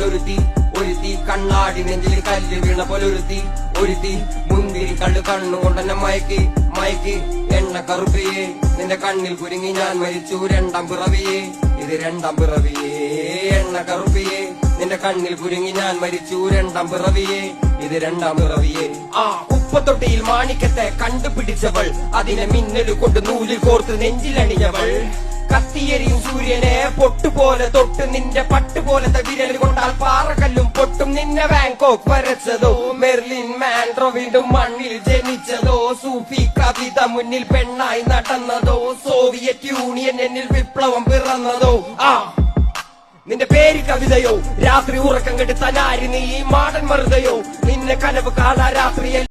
പോലൊരുത്തി, ഒരുത്തി കണ്ണാടി നെഞ്ചിൽ കല്ല് വീണ പോലൊരുത്തി, ഒരുത്തി മുന്തിരി കള്ളു കണ്ണുകൊണ്ടെന്നെ മയക്കി മയക്കി. എണ്ണ കറുപ്പിയെ നിന്റെ കണ്ണിൽ കുരുങ്ങി ഞാൻ മരിച്ചു രണ്ടാം പിറവിയെ, ഇത് രണ്ടാം പിറവിയെ. എണ്ണ കറുപ്പിയെ നിന്റെ കണ്ണിൽ കുരുങ്ങി ഞാൻ മരിച്ചു രണ്ടാം പിറവിയെ, ഇത് രണ്ടാം പിറവിയെ. ഉപ്പത്തൊട്ടിയിൽ മാണിക്കത്തെ കണ്ടുപിടിച്ചവൾ, അതിനെ മിന്നല് കൊണ്ട് നൂലിൽ കോർത്ത് നെഞ്ചിലണിഞ്ഞവൾ. കത്തിയെരിയും സൂര്യനെ പൊട്ടുപോലെ തൊട്ട് നിന്റെ പട്ടുപോലത്തെ വിരൽ കൊണ്ടാൽ പാറകല്ലും പൊട്ടും. നിന്നെ ബാങ്കോക്ക് വരച്ചതോ മെർലിൻ മാൻഡ്രോ വീണ്ടും മണ്ണിൽ ജനിച്ചതോ, സൂഫി കവിത മുന്നിൽ പെണ്ണായി നടന്നതോ, സോവിയറ്റ് യൂണിയൻ എന്നിൽ വിപ്ലവം പിറന്നതോ. നിന്റെ പേര് കവിതയോ, രാത്രി ഉറക്കം കെട്ട് തനാരി നീ മാടൻ മറുതയോ, നിന്നെ കനവ് കാണാ രാത്രിയിൽ